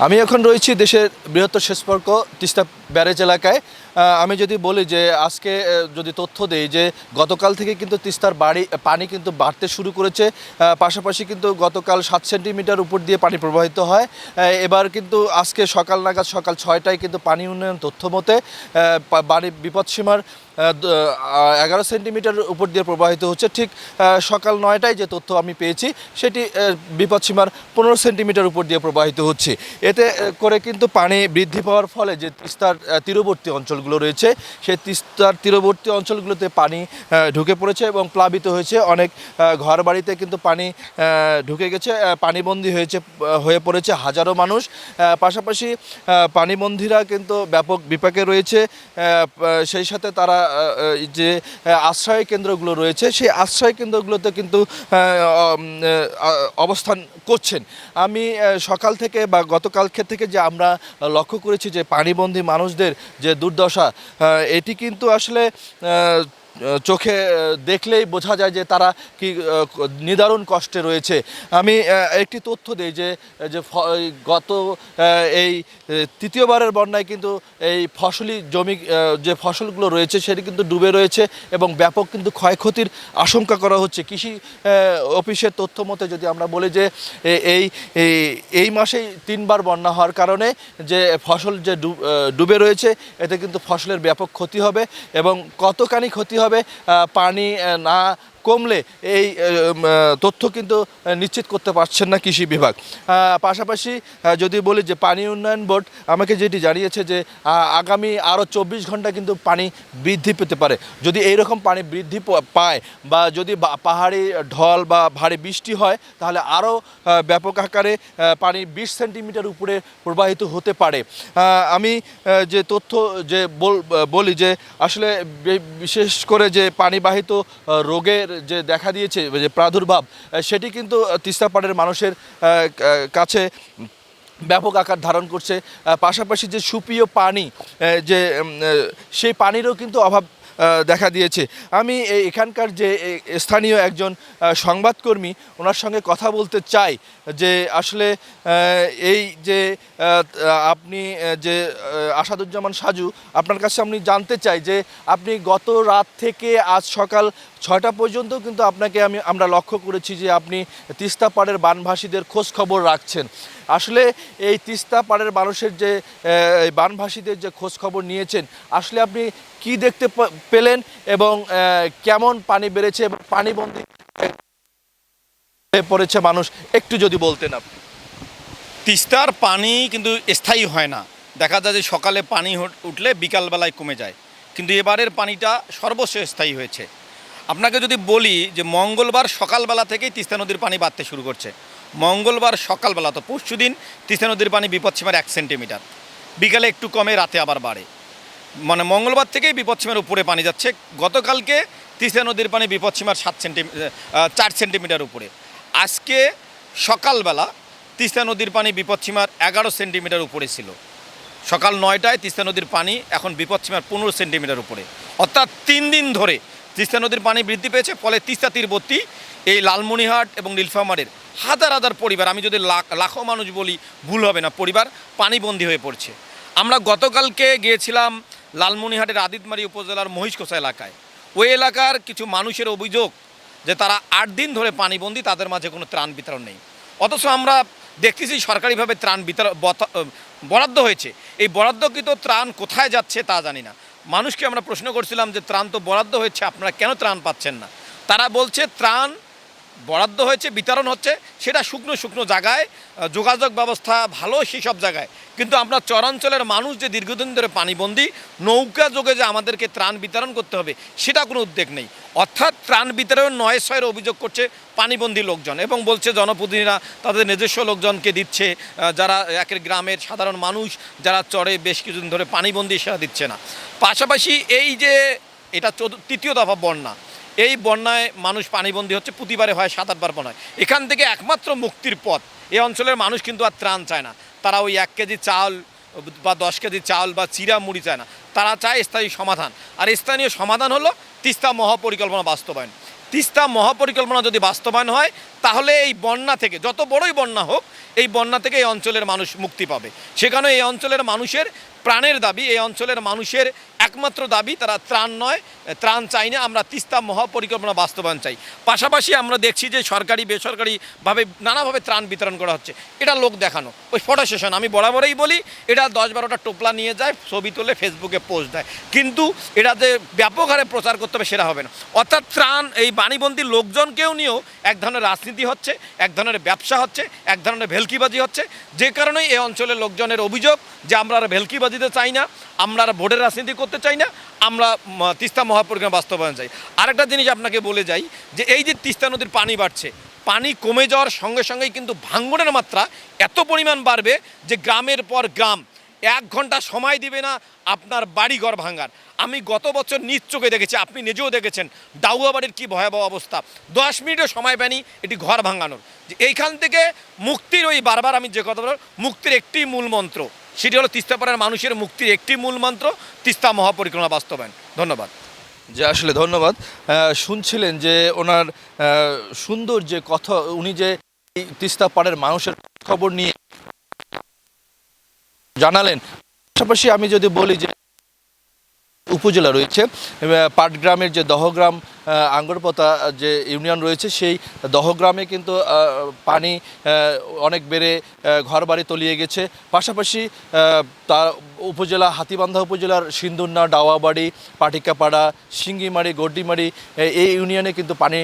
আমি এখন রয়েছি দেশের বৃহত্তর শেষপর্ক তিস্তা ব্যারেজ এলাকায়। আমি যদি বলি যে আজকে যদি তথ্য দেই যে গতকাল থেকে কিন্তু তিস্তার পানি কিন্তু বাড়তে শুরু করেছে। পাশাপাশি কিন্তু গতকাল 7 সেন্টিমিটার উপর দিয়ে পানি প্রবাহিত হয়। এবার কিন্তু আজকে সকাল নাগাদ সকাল 6টায় কিন্তু পানি উন্নয়ন তথ্য মতে পানি বিপদসীমার 11 সেন্টিমিটার উপর দিয়ে প্রবাহিত হচ্ছে। ঠিক সকাল 9টায় যে তথ্য আমি পেয়েছি সেটি বিপদসীমার 15 সেন্টিমিটার উপর দিয়ে প্রবাহিত হচ্ছে। এতে করে কিন্তু পানি বৃদ্ধি পাওয়ার ফলে যে তিস্তার তীরবর্তী অঞ্চলগুলো রয়েছে সেই তিস্তার তীরবর্তী অঞ্চলগুলোতে পানি ঢুকে পড়েছে এবং প্লাবিত হয়েছে। অনেক ঘরবাড়িতে কিন্তু পানি ঢুকে গেছে, পানিবন্দী হয়ে পড়েছে হাজারো মানুষ। পাশাপাশি পানিবন্দীরা কিন্তু ব্যাপক বিপাকে রয়েছে। সেই সাথে তারা যে আশ্রয় কেন্দ্রগুলো রয়েছে সেই আশ্রয় কেন্দ্রগুলোতে কিন্তু অবস্থান করছেন। আমি সকাল থেকে বা গতকালকে থেকে যে আমরা লক্ষ্য করেছি যে পানিবন্দী মানুষদের যে দুর্দশা, এটি কিন্তু আসলে চোখে দেখলেই বোঝা যায় যে তারা কি নিদারুণ কষ্টে রয়েছে। আমি একটি তথ্য দিই যে গত এই তৃতীয়বারের বন্যায় কিন্তু এই ফসলি জমি যে ফসলগুলো রয়েছে সেটি কিন্তু ডুবে রয়েছে এবং ব্যাপক কিন্তু ক্ষয়ক্ষতির আশঙ্কা করা হচ্ছে। কৃষি অফিসের তথ্য মতে যদি আমরা বলি যে এই এই মাসেই 3বার বন্যা হওয়ার কারণে যে ফসল যে ডুবে রয়েছে এতে কিন্তু ফসলের ব্যাপক ক্ষতি হবে এবং কতখানি ক্ষতি হবে পানি না কমলে এই তথ্য কিন্তু নিশ্চিত করতে পারছেন না কৃষি বিভাগ। পাশাপাশি যদি বলি যে পানি উন্নয়ন বোর্ড আমাকে যেটি জানিয়েছে যে আগামী আরও 24 ঘন্টা কিন্তু পানি বৃদ্ধি পেতে পারে। যদি এইরকম পানি বৃদ্ধি পায় বা যদি পাহাড়ি ঢল বা ভারী বৃষ্টি হয় তাহলে আরও ব্যাপক আকারে পানি 20 সেন্টিমিটার উপরে প্রবাহিত হতে পারে। আমি যে তথ্য যে বলি যে আসলে বিশেষ করে যে পানিবাহিত রোগের যে দেখা দিয়েছে যে প্রাদুর্ভাব, সেটি কিন্তু তিস্তা পাড়ের মানুষের কাছে ব্যাপক আকার ধারণ করছে। পাশাপাশি যে সুপেয় পানি যে সেই পানিরও কিন্তু অভাব দেখা দিয়েছে। আমি এখানকার যে স্থানীয় একজন সংবাদকর্মী ওনার সঙ্গে কথা বলতে চাই যে আসলে এই যে আপনি যে আসাদুজ্জামান সাজু, আপনার কাছে আমি জানতে চাই যে আপনি গত রাত থেকে আজ সকাল 6টা পর্যন্ত কিন্তু আমরা লক্ষ্য করেছি যে আপনি তিস্তা পাড়ের বানভাসীদের খোঁজ খবর রাখছেন। আসলে এই তিস্তা পাড়ের মানুষের যে বানভাসীদের যে খোঁজ খবর নিয়েছেন, আসলে আপনি কি দেখতে পেলেন এবং কেমন পানি বেড়েছে এবং পানিবন্দী হয়ে পড়েছে মানুষ, একটু যদি বলতেন আপনি। তিস্তার পানি কিন্তু স্থায়ী হয় না। দেখা যায় যে সকালে পানি উঠলে বিকালবেলায় কমে যায়, কিন্তু এবারের পানিটা সর্বশেষ স্থায়ী হয়েছে। আপনাকে যদি বলি যে মঙ্গলবার সকালবেলা থেকেই তিস্তা নদীর পানি বাড়তে শুরু করছে। মঙ্গলবার সকালবেলা, তো পরশু দিন তিস্তা নদীর পানি বিপদসীমার 1 সেন্টিমিটার, বিকালে একটু কমে, রাতে আবার বাড়ে। মানে মঙ্গলবার থেকেই বিপদসীমার উপরে পানি যাচ্ছে। গতকালকে তিস্তা নদীর পানি বিপদসীমার 4 সেন্টিমিটার উপরে। আজকে সকালবেলা তিস্তা নদীর পানি বিপদসীমার 11 সেন্টিমিটার উপরে ছিল। সকাল 9টায় তিস্তা নদীর পানি এখন বিপদসীমার 15 সেন্টিমিটার উপরে। অর্থাৎ 3 দিন ধরে তিস্তা নদীর পানি বৃদ্ধি পেয়েছে। ফলে তিস্তা তীরবর্তী এই লালমনিরহাট এবং নীলফামারীর হাজার হাজার পরিবার, আমি যদি লাখো মানুষ বলি ভুল হবে না, পরিবার পানিবন্দী হয়ে পড়ছে। আমরা গতকালকে গিয়েছিলাম লালমনিরহাটের আদিতমারি উপজেলার মহিষকোষা এলাকায়। ওই এলাকার কিছু মানুষের অভিযোগ যে তারা 8 দিন ধরে পানিবন্দী, তাদের মাঝে কোনো ত্রাণ বিতরণ নেই। অথচ আমরা দেখতেছি সরকারিভাবে ত্রাণ বরাদ্দ হয়েছে। এই বরাদ্দকৃত ত্রাণ কোথায় যাচ্ছে তা জানি না। মানুষকে আমরা প্রশ্ন করছিলাম যে ত্রাণ তো বরাদ্দ হয়েছে, আপনারা কেন ত্রাণ পাচ্ছেন না? তারা বলছে ত্রাণ বরাদ্দ হয়েছে, বিতরণ হচ্ছে, সেটা শুকনো শুকনো জায়গায়, যোগাযোগ ব্যবস্থা ভালো সেসব জায়গায়, কিন্তু আমরা চরাঞ্চলের মানুষ যে দীর্ঘদিন ধরে পানিবন্দী, নৌকা যোগে যে আমাদেরকে ত্রাণ বিতরণ করতে হবে সেটা কোনো উদ্যোগ নেই। অর্থাৎ ত্রাণ বিতরণ 9-6 অভিযোগ করছে পানিবন্দী লোকজন এবং বলছে জনপ্রতিনিধিরা তাদের নিজস্ব লোকজনকে দিচ্ছে, যারা একের গ্রামের সাধারণ মানুষ যারা চরে বেশ কিছুদিন ধরে পানিবন্দী সেটা দিচ্ছে না। পাশাপাশি এই যে এটা 3য় দফা বন্যা, এই বন্যায় মানুষ পানিবন্দী হচ্ছে, প্রতিবারে হয় 7-8বার বন্যায়। এখান থেকে একমাত্র মুক্তির পথ, এই অঞ্চলের মানুষ কিন্তু আর ত্রাণ চায় না। তারা ওই 1 কেজি চাল বা 10 কেজি চাল বা চিরা মুড়ি চায় না, তারা চায় স্থায়ী সমাধান। আর স্থানীয় সমাধান হলো তিস্তা মহাপরিকল্পনা বাস্তবায়ন। তিস্তা মহাপরিকল্পনা যদি বাস্তবায়ন হয় তাহলে এই বন্যা থেকে, যত বড়ই বন্যা হোক, এই বন্যা থেকে এই অঞ্চলের মানুষ মুক্তি পাবে। সেখানে এই অঞ্চলের মানুষের প্রাণের দাবি, এই অঞ্চলের মানুষের একমাত্র দাবি, তারা ত্রাণ নয়, ত্রাণ চাই না, আমরা তিস্তা মহাপরিকল্পনা বাস্তবায়ন চাই। পাশাপাশি আমরা দেখছি যে সরকারি বেসরকারিভাবে নানাভাবে ত্রাণ বিতরণ করা হচ্ছে। এটা লোক দেখানো, ওই ফটো সেশন। আমি বরাবরই বলি, এটা 10-12টা টোপলা নিয়ে যায়, ছবি তুলে ফেসবুকে পোস্ট দেয়, কিন্তু এটা যে ব্যাপক হারে প্রচার করতে হবে সেটা হবে না। অর্থাৎ ত্রাণ, এই বাণীবন্দী লোকজনকেও নিয়েও এক ধরনের রাজনীতি হচ্ছে, এক ধরনের ব্যবসা হচ্ছে, এক ধরনের ভেলকিবাজি হচ্ছে, যে কারণেই এই অঞ্চলের লোকজনের অভিযোগ যে আমরা আর ভেলকিবাজিতে চাই না, আমরা আর ভোটের রাজনীতি করতে চাই না, আমরা তিস্তা মহাপরিকল্পনা বাস্তবায়ন চাই। আরেকটা জিনিস আপনাকে বলে যাই, যে এই যে তিস্তা নদীর পানি বাড়ছে, পানি কমে যাওয়ার সঙ্গে সঙ্গেই কিন্তু ভাঙনের মাত্রা এত পরিমাণ বাড়বে যে গ্রামের পর গ্রাম 1 ঘন্টা সময় দিবে না আপনার বাড়িঘর ভাঙার। আমি গত বছর নিজ চোখে দেখেছি, আপনি নিজেও দেখেছেন, ডাউয়াবাড়ির কী ভয়াবহ অবস্থা। 10 মিনিটও সময় পায়নি এটি ঘর ভাঙানোর। যে এইখান থেকে মুক্তির, ওই বারবার আমি যে কথা বলব, মুক্তির একটি মূল মন্ত্র, সেটি হলো তিস্তাপাড়ার মানুষের মুক্তির একটি মূল মন্ত্র, তিস্তা মহাপরিকল্পনা বাস্তবায়ন। ধন্যবাদ। যে আসলে ধন্যবাদ। শুনছিলেন যে ওনার সুন্দর যে কথা, উনি যে এই তিস্তা পাড়ের মানুষের খবর নিয়ে জানালেন। পাশাপাশি আমি যদি বলি যে উপজেলা রয়েছে, পাটগ্রামের যে দহগ্রাম আঙ্গরপোতা যে ইউনিয়ন রয়েছে, সেই দহগ্রামে কিন্তু পানি অনেক বেড়ে ঘরবাড়ি তলিয়ে গেছে। পাশাপাশি তার উপজেলা, হাতীবান্ধা উপজেলার সিন্দুরনা, ডাওয়াবাড়ি, পাটিকাপাড়া, সিঙ্গিমারি, গড্ডিমারি, এই ইউনিয়নে কিন্তু পানি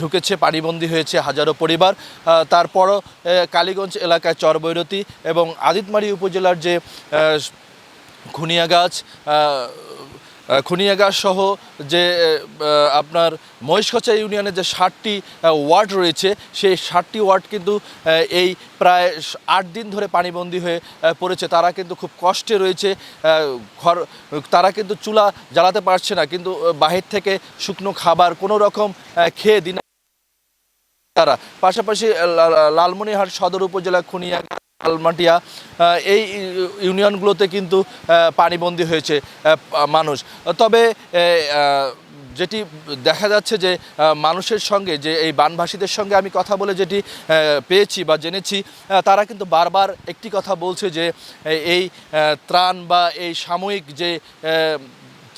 ঢুকেছে, পানিবন্দী হয়েছে হাজারো পরিবার। তারপরও কালীগঞ্জ এলাকায় চরবৈরতি এবং আদিতমারি উপজেলার যে খুনিয়াগাছ সহ যে আপনার মহেশখচা ইউনিয়নের যে 7টি ওয়ার্ড রয়েছে, সেই 7টি ওয়ার্ড কিন্তু এই প্রায় 8 দিন ধরে পানিবন্দী হয়ে পড়েছে। তারা কিন্তু খুব কষ্টে রয়েছে, তারা কিন্তু চুলা জ্বালাতে পারছে না, কিন্তু বাহির থেকে শুকনো খাবার কোনো রকম খেয়ে দিন তারা। পাশাপাশি লালমনিরহাট সদর উপজেলা খুনিয়াগাছ, আলমাটিয়া, এই ইউনিয়নগুলোতে কিন্তু পানিবন্দী হয়েছে মানুষ। তবে যেটি দেখা যাচ্ছে যে মানুষের সঙ্গে, যে এই বানভাসীদের সঙ্গে আমি কথা বলে যেটি পেয়েছি বা জেনেছি, তারা কিন্তু বারবার একটি কথা বলছে যে এই ত্রাণ বা এই সাময়িক যে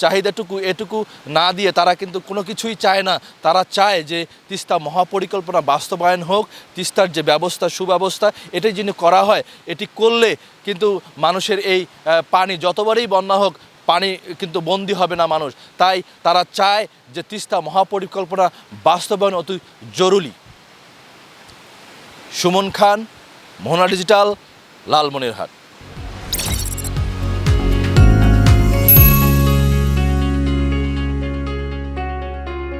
চাহিদাটুকু, এটুকু না দিয়ে তারা কিন্তু কোনো কিছুই চায় না। তারা চায় যে তিস্তা মহাপরিকল্পনা বাস্তবায়ন হোক, তিস্তার যে ব্যবস্থা, সুব্যবস্থা, এটাই যিনি করা হয়, এটি করলে কিন্তু মানুষের এই পানি যতবারই বন্যা হোক, পানি কিন্তু বন্দী হবে না মানুষ। তাই তারা চায় যে তিস্তা মহাপরিকল্পনা বাস্তবায়ন অতি জরুরি। সুমন খান, মোহনা ডিজিটাল, লালমনিরহাট।